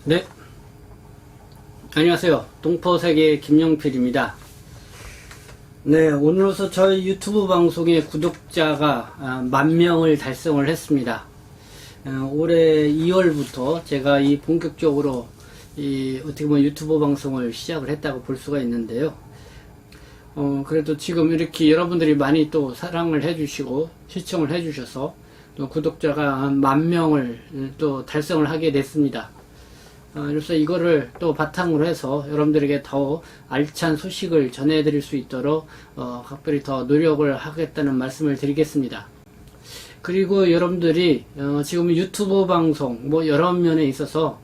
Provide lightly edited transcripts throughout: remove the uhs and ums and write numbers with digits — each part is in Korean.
네, 안녕하세요. 동포세계 김영필입니다. 네, 오늘로서 저희 유튜브 방송의 구독자가 10,000명을 달성을 했습니다. 올해 2월부터 제가 이 본격적으로 어떻게 보면 유튜브 방송을 시작을 했다고 볼 수가 있는데요. 그래도 지금 이렇게 여러분들이 많이 또 사랑을 해주시고 시청을 해주셔서 또 구독자가 10,000명을 또 달성을 하게 됐습니다. 그래서 이거를 또 바탕으로 해서 여러분들에게 더 알찬 소식을 전해드릴 수 있도록 각별히 더 노력을 하겠다는 말씀을 드리겠습니다. 그리고 여러분들이 지금 유튜브 방송 여러 면에 있어서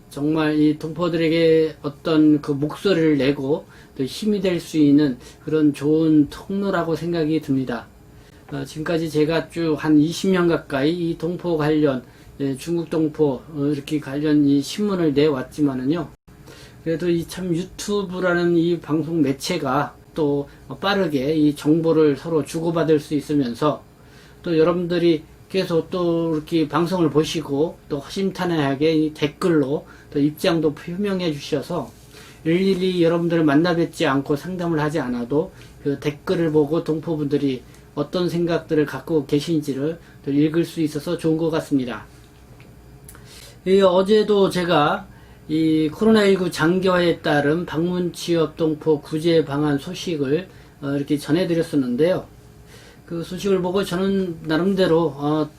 정말 이 동포들에게 어떤 그 목소리를 내고 또 힘이 될 수 있는 그런 좋은 통로라고 생각이 듭니다. 지금까지 제가 쭉 한 20년 가까이 이 동포 관련 중국 동포 이렇게 관련 이 신문을 내왔지만은요, 그래도 이 참 유튜브라는 이 방송 매체가 또 빠르게 이 정보를 서로 주고받을 수 있으면서 또 여러분들이 계속 또 이렇게 방송을 보시고 또 허심탄회하게 이 댓글로 또 입장도 표명해 주셔서 일일이 여러분들을 만나 뵙지 않고 상담을 하지 않아도 그 댓글을 보고 동포분들이 어떤 생각들을 갖고 계신지를 또 읽을 수 있어서 좋은 것 같습니다. 어제도 제가 이 코로나19 장기화에 따른 방문 취업 동포 구제 방안 소식을 이렇게 전해드렸었는데요. 그 소식을 보고 저는 나름대로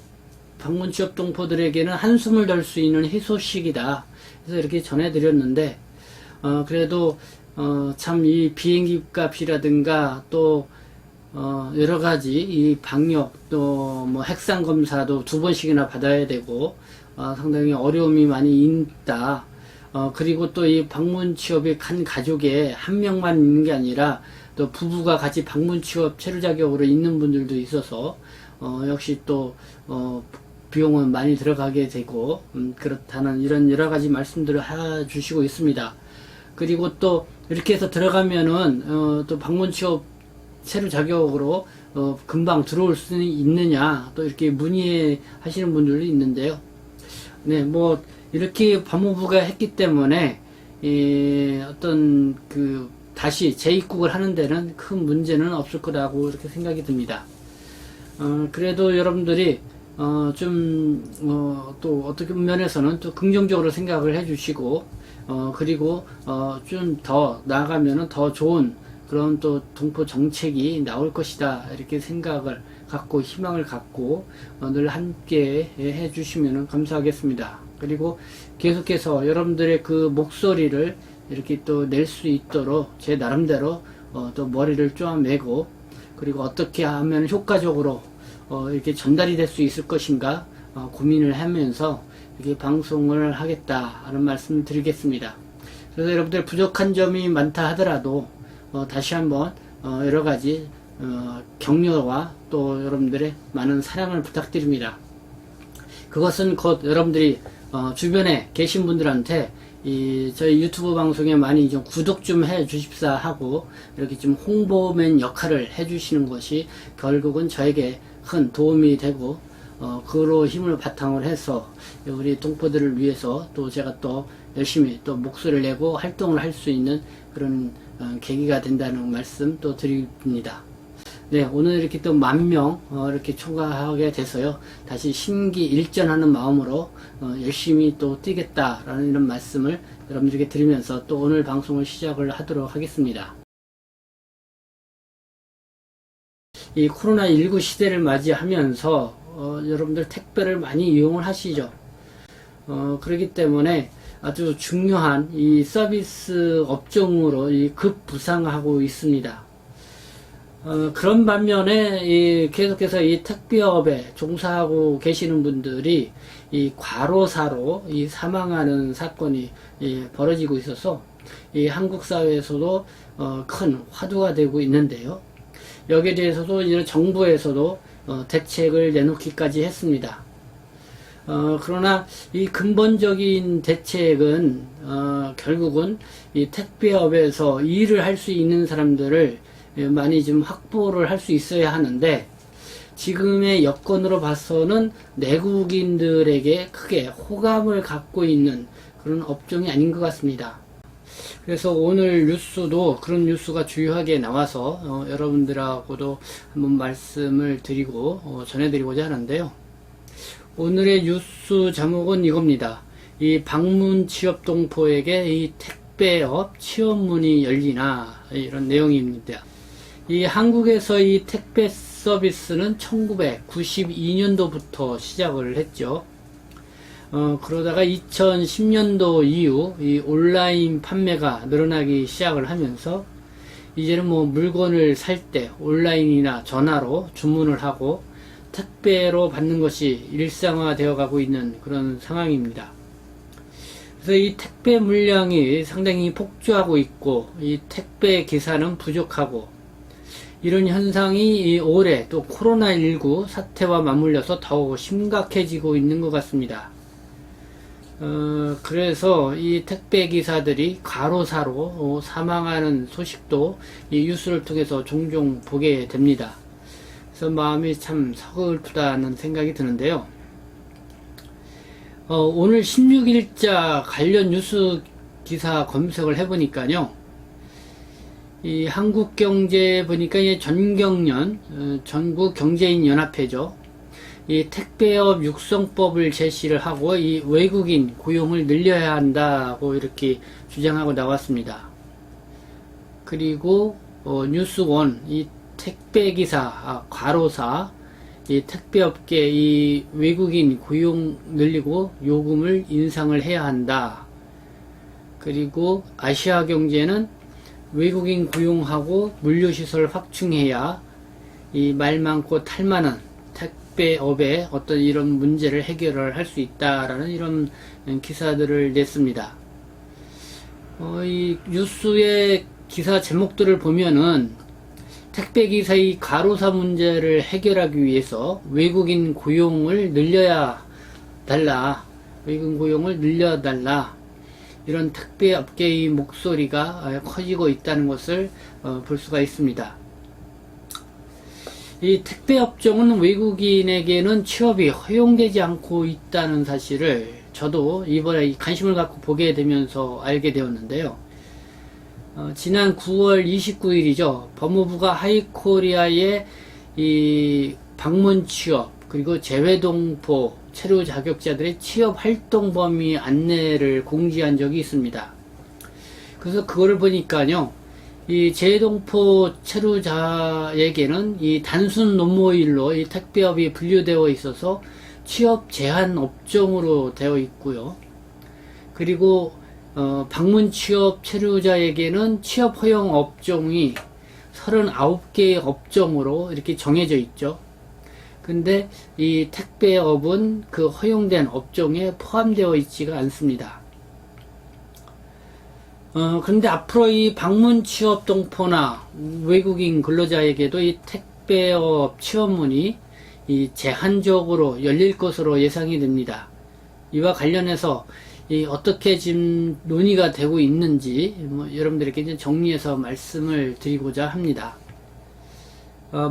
방문 취업 동포들에게는 한숨을 덜 수 있는 희소식이다. 그래서 이렇게 전해드렸는데 그래도 참 이 비행기 값이라든가 또 여러 가지 이 방역 또 핵산 검사도 2번씩이나 받아야 되고 상당히 어려움이 많이 있다. 그리고 또 이 방문 취업이 한 가족에 한 명만 있는 게 아니라 또 부부가 같이 방문 취업 체류 자격으로 있는 분들도 있어서 역시 또 비용은 많이 들어가게 되고 그렇다는 이런 여러 가지 말씀들을 해주시고 있습니다. 그리고 또 이렇게 해서 들어가면은 또 방문 취업 체류 자격으로 금방 들어올 수는 있느냐 또 이렇게 문의하시는 분들도 있는데요. 네, 이렇게 법무부가 했기 때문에 어떤 다시 재입국을 하는 데는 큰 문제는 없을 거라고 이렇게 생각이 듭니다. 그래도 여러분들이 또 어떻게 면에서는 또 긍정적으로 생각을 해주시고 그리고 좀 더 나아가면은 더 좋은 그런 또 동포 정책이 나올 것이다 이렇게 생각을 갖고 희망을 갖고 늘 함께 해주시면 감사하겠습니다. 그리고 계속해서 여러분들의 그 목소리를 이렇게 또 낼 수 있도록 제 나름대로 또 머리를 쪼아매고 그리고 어떻게 하면 효과적으로 이렇게 전달이 될 수 있을 것인가 고민을 하면서 이렇게 방송을 하겠다는 말씀을 드리겠습니다. 그래서 여러분들 부족한 점이 많다 하더라도 다시 한번 여러 가지 격려와 또 여러분들의 많은 사랑을 부탁드립니다. 그것은 곧 여러분들이 주변에 계신 분들한테 저희 유튜브 방송에 많이 좀 구독 좀 해 주십사 하고 이렇게 좀 홍보맨 역할을 해 주시는 것이 결국은 저에게 큰 도움이 되고 그로 힘을 바탕으로 해서 우리 동포들을 위해서 또 제가 또 열심히 또 목소리를 내고 활동을 할 수 있는 그런 계기가 된다는 말씀 또 드립니다. 네, 오늘 이렇게 또 10,000명 이렇게 초과하게 돼서요. 다시 심기일전하는 마음으로 열심히 또 뛰겠다라는 이런 말씀을 여러분들에게 드리면서 또 오늘 방송을 시작을 하도록 하겠습니다. 이 코로나19 시대를 맞이하면서 여러분들 택배를 많이 이용을 하시죠. 그렇기 때문에 아주 중요한 이 서비스 업종으로 급부상하고 있습니다. 그런 반면에 계속해서 이 택배업에 종사하고 계시는 분들이 이 과로사로 사망하는 사건이 벌어지고 있어서 이 한국 사회에서도 큰 화두가 되고 있는데요. 여기에 대해서도 정부에서도 대책을 내놓기까지 했습니다. 그러나 이 근본적인 대책은 결국은 이 택배업에서 일을 할 수 있는 사람들을 많이 좀 확보를 할 수 있어야 하는데 지금의 여건으로 봐서는 내국인들에게 크게 호감을 갖고 있는 그런 업종이 아닌 것 같습니다. 그래서 오늘 뉴스도 그런 뉴스가 주요하게 나와서 여러분들하고도 한번 말씀을 드리고 전해드리고자 하는데요. 오늘의 뉴스 제목은 이겁니다. 이 방문 취업 동포에게 이 택배업 취업문이 열리나, 이런 내용입니다. 이 한국에서 이 택배 서비스는 1992년도부터 시작을 했죠. 그러다가 2010년도 이후 이 온라인 판매가 늘어나기 시작을 하면서 이제는 뭐 물건을 살 때 온라인이나 전화로 주문을 하고 택배로 받는 것이 일상화되어 가고 있는 그런 상황입니다. 그래서 이 택배 물량이 상당히 폭주하고 있고 이 택배 기사는 부족하고, 이런 현상이 올해 또 코로나19 사태와 맞물려서 더욱 심각해지고 있는 것 같습니다. 그래서 이 택배 기사들이 과로사로 사망하는 소식도 이 뉴스를 통해서 종종 보게 됩니다. 그래서 마음이 참 서글프다는 생각이 드는데요. 오늘 16일자 관련 뉴스 기사 검색을 해보니까요. 이 한국경제 보니까 전경련, 전국경제인연합회죠. 이 택배업 육성법을 제시를 하고 이 외국인 고용을 늘려야 한다고 이렇게 주장하고 나왔습니다. 그리고 뉴스원, 이 택배기사, 과로사, 이 택배업계 이 외국인 고용 늘리고 요금을 인상을 해야 한다. 그리고 아시아경제는 외국인 고용하고 물류시설 확충해야 이 말 많고 탈 많은 택배업의 어떤 이런 문제를 해결을 할 수 있다라는 이런 기사들을 냈습니다. 이 뉴스의 기사 제목들을 보면은 택배기사의 과로사 문제를 해결하기 위해서 외국인 고용을 늘려야 달라, 외국인 고용을 늘려달라, 이런 택배업계의 목소리가 커지고 있다는 것을 볼 수가 있습니다. 이 택배업종은 외국인에게는 취업이 허용되지 않고 있다는 사실을 저도 이번에 관심을 갖고 보게 되면서 알게 되었는데요. 지난 9월 29일이죠. 법무부가 하이코리아의 이 방문 취업 그리고 재외동포 체류 자격자들의 취업 활동 범위 안내를 공지한 적이 있습니다. 그래서 그거를 보니까요, 이 재외동포 체류자에게는 이 단순 노무일로 이 택배업이 분류되어 있어서 취업 제한 업종으로 되어 있고요. 그리고 방문 취업 체류자에게는 취업 허용 업종이 39개의 업종으로 이렇게 정해져 있죠. 근데 이 택배업은 그 허용된 업종에 포함되어 있지가 않습니다. 그런데 앞으로 이 방문 취업 동포나 외국인 근로자에게도 이 택배업 취업문이 이 제한적으로 열릴 것으로 예상이 됩니다. 이와 관련해서 어떻게 지금 논의가 되고 있는지 여러분들에게 이제 정리해서 말씀을 드리고자 합니다.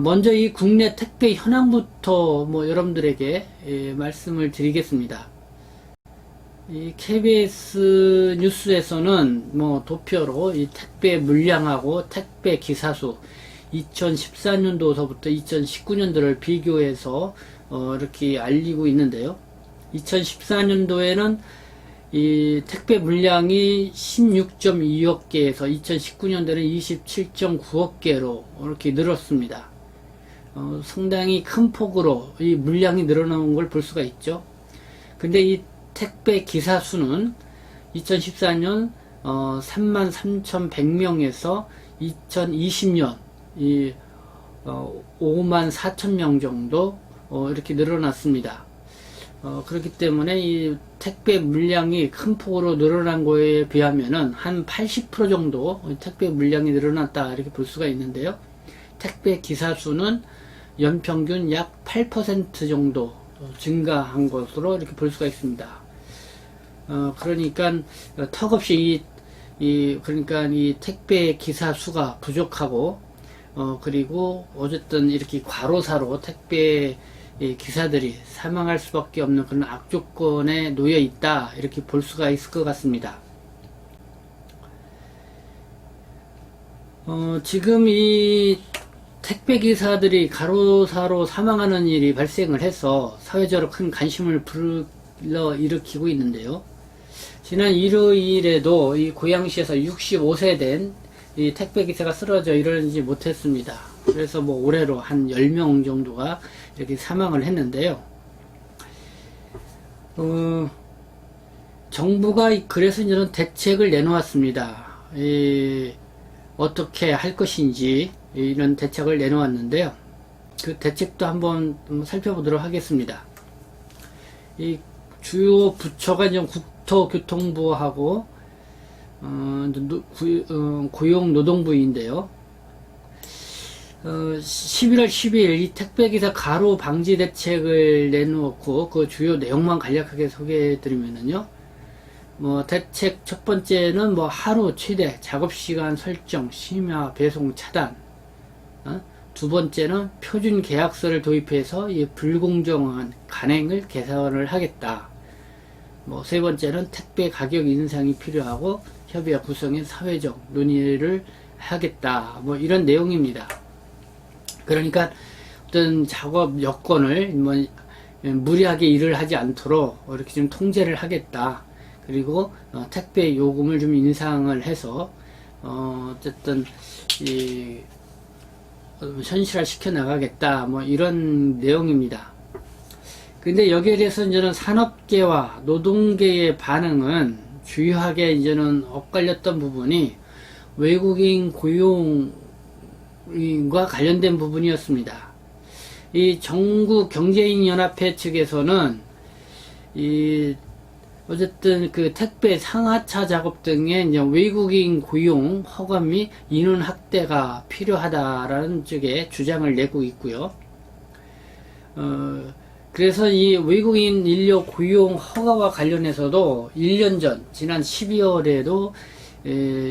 먼저 이 국내 택배 현황부터 여러분들에게 말씀을 드리겠습니다. 이 KBS 뉴스에서는 도표로 이 택배 물량하고 택배 기사수 2014년도서부터 2019년도를 비교해서 이렇게 알리고 있는데요. 2014년도에는 이 택배 물량이 16.2억 개에서 2019년도에는 27.9억 개로 이렇게 늘었습니다. 상당히 큰 폭으로 이 물량이 늘어나는 걸 볼 수가 있죠. 근데 이 택배 기사 수는 2014년 33,100명에서 2020년 54,000명 정도 이렇게 늘어났습니다. 그렇기 때문에 이 택배 물량이 큰 폭으로 늘어난 거에 비하면은 한 80% 정도 택배 물량이 늘어났다 이렇게 볼 수가 있는데요. 택배 기사 수는 연평균 약 8% 정도 증가한 것으로 이렇게 볼 수가 있습니다. 그러니까 턱없이 그러니까 이 택배 기사 수가 부족하고 그리고 어쨌든 이렇게 과로사로 택배 기사들이 사망할 수밖에 없는 그런 악조건에 놓여 있다, 이렇게 볼 수가 있을 것 같습니다. 지금 이 택배 기사들이 과로사로 사망하는 일이 발생을 해서 사회적으로 큰 관심을 불러일으키고 있는데요. 지난 일요일에도 이 고양시에서 65세 된 이 택배 기사가 쓰러져 일어나지 못했습니다. 그래서 뭐 올해로 한 10명 정도가 이렇게 사망을 했는데요. 정부가 그래서 이런 대책을 내놓았습니다. 어떻게 할 것인지 이런 대책을 내놓았는데요. 그 대책도 한번 살펴보도록 하겠습니다. 이 주요 부처가 이제 국토교통부하고 고용노동부인데요. 11월 12일 이 택배기사 과로 방지 대책을 내놓고 그 주요 내용만 간략하게 소개해 드리면은요. 대책 첫 번째는 하루 최대 작업시간 설정, 심야 배송 차단. 두 번째는 표준 계약서를 도입해서 이 불공정한 간행을 개선을 하겠다. 세 번째는 택배 가격 인상이 필요하고 협의회 구성의 사회적 논의를 하겠다. 이런 내용입니다. 그러니까 어떤 작업 여건을 무리하게 일을 하지 않도록 이렇게 좀 통제를 하겠다. 그리고 택배 요금을 좀 인상을 해서 어쨌든 현실화 시켜 나가겠다. 이런 내용입니다. 근데 여기에 대해서 이제는 산업계와 노동계의 반응은 주요하게 이제는 엇갈렸던 부분이 외국인 고용과 관련된 부분이었습니다. 이 전국경제인연합회 측에서는 어쨌든 그 택배 상하차 작업 등의 이제 외국인 고용 허가 및 인원 확대가 필요하다라는 쪽에 주장을 내고 있고요. 그래서 이 외국인 인력 고용 허가와 관련해서도 1년 전, 지난 12월에도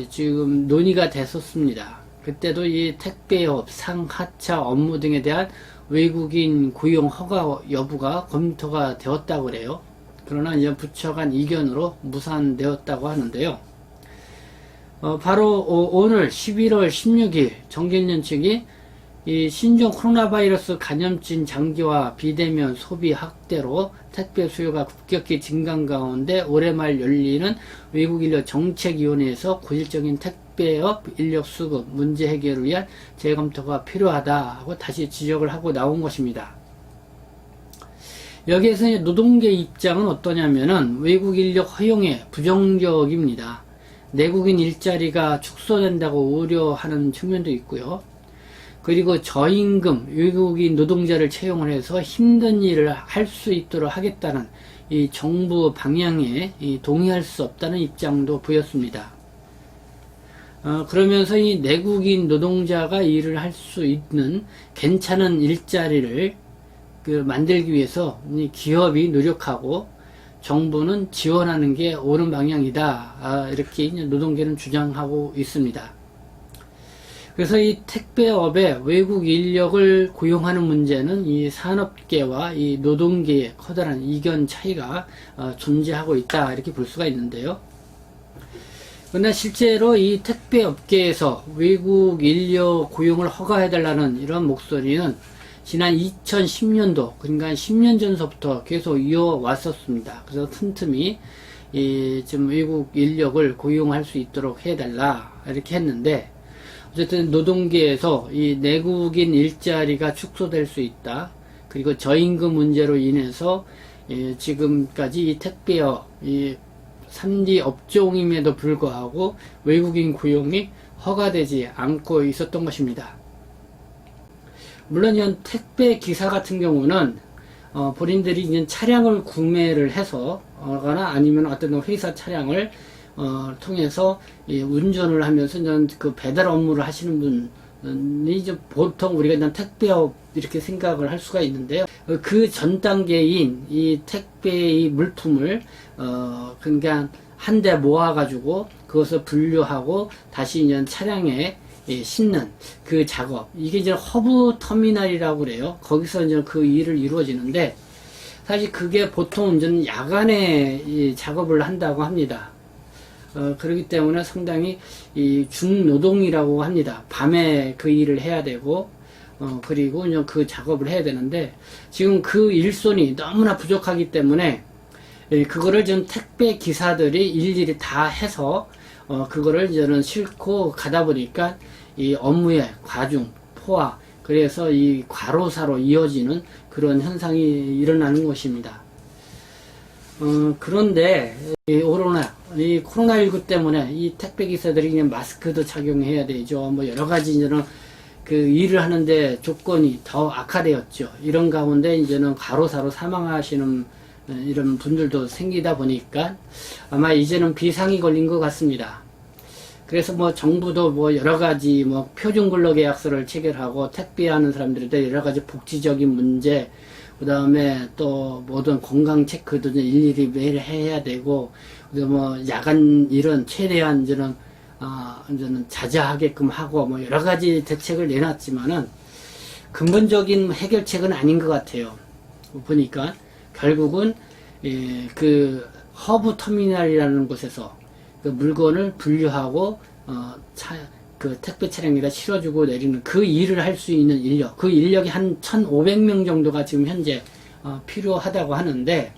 지금 논의가 됐었습니다. 그때도 이 택배업, 상하차 업무 등에 대한 외국인 고용 허가 여부가 검토가 되었다고 그래요. 그러나 이제 부처 간 이견으로 무산되었다고 하는데요. 바로 오늘 11월 16일 정경련 측이 이 신종 코로나 바이러스 감염증 장기화 비대면 소비 확대로 택배 수요가 급격히 증가한 가운데 올해 말 열리는 외국인력 정책위원회에서 고질적인 택배업 인력 수급 문제 해결을 위한 재검토가 필요하다고 다시 지적을 하고 나온 것입니다. 여기에서 노동계 입장은 어떠냐면은 외국 인력 허용에 부정적입니다. 내국인 일자리가 축소된다고 우려하는 측면도 있고요. 그리고 저임금 외국인 노동자를 채용을 해서 힘든 일을 할 수 있도록 하겠다는 이 정부 방향에 동의할 수 없다는 입장도 보였습니다. 그러면서 이 내국인 노동자가 일을 할 수 있는 괜찮은 일자리를 만들기 위해서 기업이 노력하고 정부는 지원하는 게 옳은 방향이다. 이렇게 노동계는 주장하고 있습니다. 그래서 이 택배업에 외국 인력을 고용하는 문제는 이 산업계와 이 노동계의 커다란 이견 차이가 존재하고 있다. 이렇게 볼 수가 있는데요. 그러나 실제로 이 택배업계에서 외국 인력 고용을 허가해달라는 이런 목소리는 지난 2010년도, 그러니까 10년 전서부터 계속 이어왔었습니다. 그래서 틈틈이 좀 외국 인력을 고용할 수 있도록 해달라 이렇게 했는데, 어쨌든 노동계에서 이 내국인 일자리가 축소될 수 있다. 그리고 저임금 문제로 인해서 지금까지 이 택배업, 이 3D 업종임에도 불구하고 외국인 고용이 허가되지 않고 있었던 것입니다. 물론 이런 택배 기사 같은 경우는 본인들이 이제 차량을 구매를 해서 거나 아니면 어떤 회사 차량을 통해서 운전을 하면서 그 배달 업무를 하시는 분이 이제 보통 우리가 이제 택배업 이렇게 생각을 할 수가 있는데요. 그 전 단계인 이 택배의 물품을 그러니까 한 대 모아가지고 그것을 분류하고 다시 이제 차량에 싣는 그 작업, 이게 이제 허브 터미널이라고 그래요. 거기서 이제 그 일을 이루어지는데, 사실 그게 보통 이제 야간에 이 작업을 한다고 합니다. 그렇기 때문에 상당히 이 중노동이라고 합니다. 밤에 그 일을 해야 되고, 그리고 이제 그 작업을 해야 되는데, 지금 그 일손이 너무나 부족하기 때문에, 그거를 좀 택배 기사들이 일일이 다 해서, 그거를 이제는 싣고 가다 보니까, 이 업무의 과중, 포화, 그래서 이 과로사로 이어지는 그런 현상이 일어나는 것입니다. 그런데, 이 코로나19 때문에 이 택배 기사들이 그냥 마스크도 착용해야 되죠. 뭐 여러 가지 이제는 그 일을 하는데 조건이 더 악화되었죠. 이런 가운데 이제는 과로사로 사망하시는 이런 분들도 생기다 보니까 아마 이제는 비상이 걸린 것 같습니다. 그래서 뭐 정부도 뭐 여러 가지 뭐 표준근로계약서를 체결하고 택배하는 사람들한테 여러 가지 복지적인 문제, 그 다음에 또 모든 건강 체크도 일일이 매일 해야 되고, 뭐 야간 일은 최대한 이제는 자제하게끔 하고 뭐 여러 가지 대책을 내놨지만은 근본적인 해결책은 아닌 것 같아요. 보니까 결국은 그 허브 터미널이라는 곳에서 그 물건을 분류하고 그 택배 차량에다 실어주고 내리는 그 일을 할 수 있는 인력, 그 인력이 한 1,500명 정도가 지금 현재 필요하다고 하는데,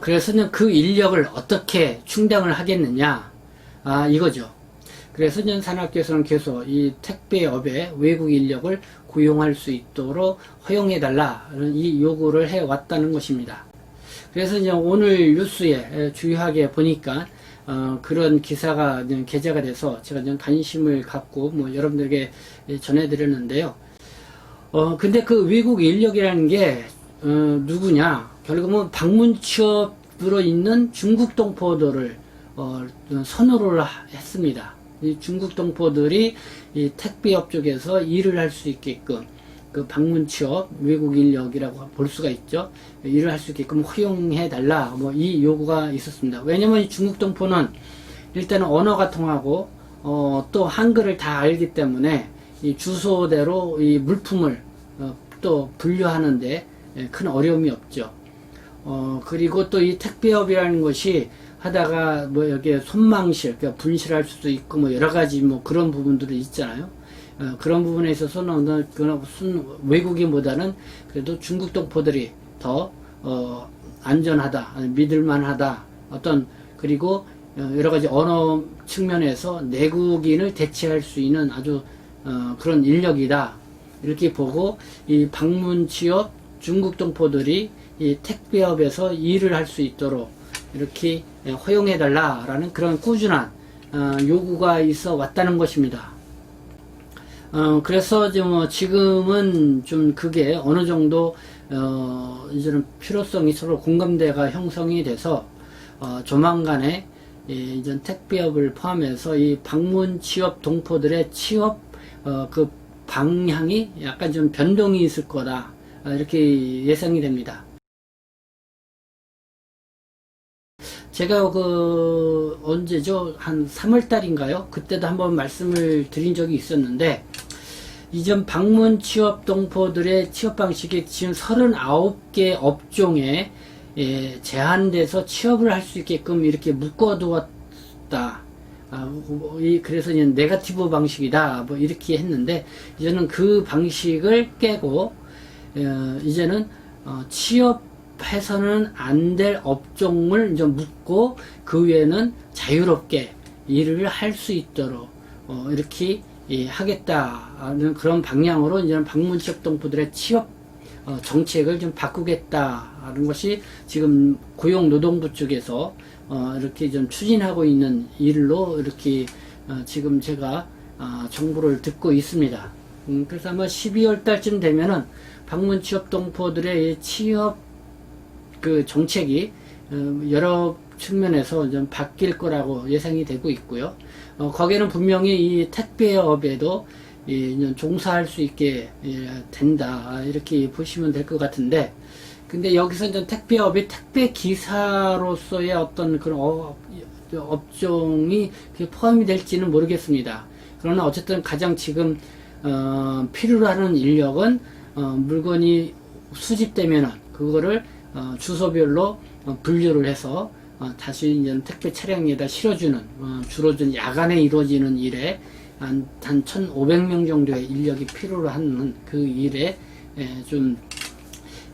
그래서는 그 인력을 어떻게 충당을 하겠느냐, 이거죠. 그래서 산업계에서는 계속 이 택배업에 외국 인력을 고용할 수 있도록 허용해달라는 이 요구를 해왔다는 것입니다. 그래서 이제 오늘 뉴스에 주요하게 보니까 그런 기사가 게재가 돼서 제가 좀 관심을 갖고 뭐 여러분들에게 전해드렸는데요. 근데 그 외국 인력이라는 게 누구냐? 결국은 방문 취업으로 있는 중국 동포들을 선호를 했습니다. 이 중국 동포들이 이 택배업 쪽에서 일을 할 수 있게끔 그 방문 취업 외국 인력이라고 볼 수가 있죠. 일을 할 수 있게끔 허용해 달라, 뭐 이 요구가 있었습니다. 왜냐면 이 중국 동포는 일단은 언어가 통하고 또 한글을 다 알기 때문에 이 주소대로 이 물품을 또 분류하는데 큰 어려움이 없죠. 그리고 또 이 택배업이라는 것이 하다가 뭐 여기에 손망실, 그러니까 분실할 수도 있고 뭐 여러 가지 뭐 그런 부분들이 있잖아요. 그런 부분에 있어서는 외국인보다는 그래도 중국 동포들이 더 안전하다, 믿을만하다, 그리고 여러 가지 언어 측면에서 내국인을 대체할 수 있는 아주 그런 인력이다, 이렇게 보고 이 방문 취업 중국 동포들이 이 택배업에서 일을 할 수 있도록 이렇게 허용해 달라라는 그런 꾸준한 요구가 있어 왔다는 것입니다. 그래서 지금은 좀 그게 어느 정도 이제는 필요성이 서로 공감대가 형성이 돼서 조만간에 이제 택배업을 포함해서 이 방문 취업 동포들의 취업 그 방향이 약간 좀 변동이 있을 거다, 이렇게 예상이 됩니다. 제가 언제죠? 한 3월 달인가요? 그때도 한번 말씀을 드린 적이 있었는데, 이전 방문 취업 동포들의 취업 방식이 지금 39개 업종에 제한돼서 취업을 할 수 있게끔 이렇게 묶어두었다. 그래서 이제 네거티브 방식이다, 뭐 이렇게 했는데, 이제는 그 방식을 깨고 이제는 취업해서는 안 될 업종을 이제 묶고 그 외에는 자유롭게 일을 할 수 있도록 이렇게 하겠다는 그런 방향으로 이제는 방문 취업 동포들의 취업 정책을 좀 바꾸겠다는 것이 지금 고용노동부 쪽에서 이렇게 좀 추진하고 있는 일로 이렇게 지금 제가 정보를 듣고 있습니다. 그래서 아마 12월 달쯤 되면은 방문 취업 동포들의 취업 그 정책이 여러 측면에서 좀 바뀔 거라고 예상이 되고 있고요. 거기에는 분명히 이 택배업에도 종사할 수 있게 된다, 이렇게 보시면 될 것 같은데, 근데 여기서 이제 택배업이 택배 기사로서의 어떤 그런 업종이 포함이 될지는 모르겠습니다. 그러나 어쨌든 가장 지금 필요로 하는 인력은 물건이 수집되면은 그거를 주소별로 분류를 해서 다시 이제 택배 차량에다 실어주는 주로 좀 야간에 이루어지는 일에 한 1,500명 정도의 인력이 필요로 하는 그 일에 좀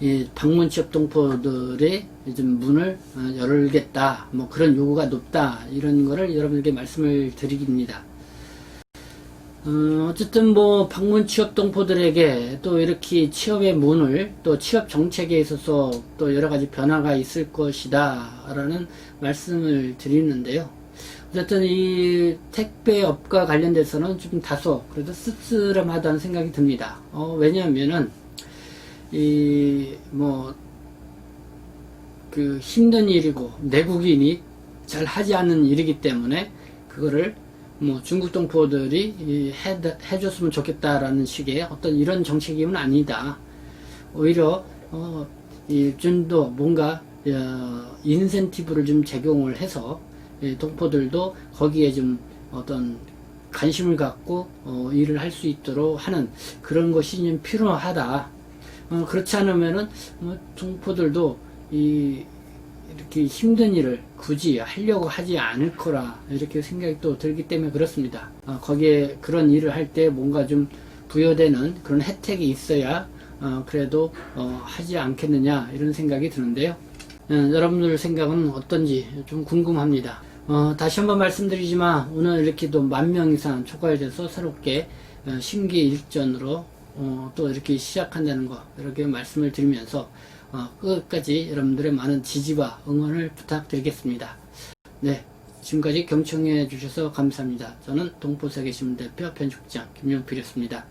이 방문 취업 동포들의 좀 문을 열겠다, 뭐 그런 요구가 높다, 이런 거를 여러분에게 말씀을 드립니다. 어쨌든 뭐 방문 취업 동포들에게 또 이렇게 취업의 문을, 또 취업 정책에 있어서 또 여러 가지 변화가 있을 것이다 라는 말씀을 드리는데요. 어쨌든 이 택배업과 관련돼서는 좀 다소 그래도 씁쓸하다는 생각이 듭니다. 왜냐하면은 그 힘든 일이고 내국인이 잘 하지 않는 일이기 때문에 그거를 뭐 중국 동포들이 해줬으면 좋겠다라는 식의 어떤 이런 정책임은 아니다. 오히려 좀 더 뭔가 인센티브를 좀 제공을 해서 동포들도 거기에 좀 어떤 관심을 갖고 일을 할 수 있도록 하는 그런 것이 좀 필요하다. 그렇지 않으면은 동포들도 이렇게 힘든 일을 굳이 하려고 하지 않을 거라 이렇게 생각이 또 들기 때문에 그렇습니다. 거기에 그런 일을 할 때 뭔가 좀 부여되는 그런 혜택이 있어야 그래도 하지 않겠느냐 이런 생각이 드는데요. 여러분들 생각은 어떤지 좀 궁금합니다. 다시 한번 말씀드리지만 오늘 이렇게 또 10,000명 이상 초과해져서 새롭게 심기일전으로 또 이렇게 시작한다는 거 이렇게 말씀을 드리면서 끝까지 여러분들의 많은 지지와 응원을 부탁드리겠습니다. 네, 지금까지 경청해 주셔서 감사합니다. 저는 동포세계신문 대표 편집장 김용필이었습니다.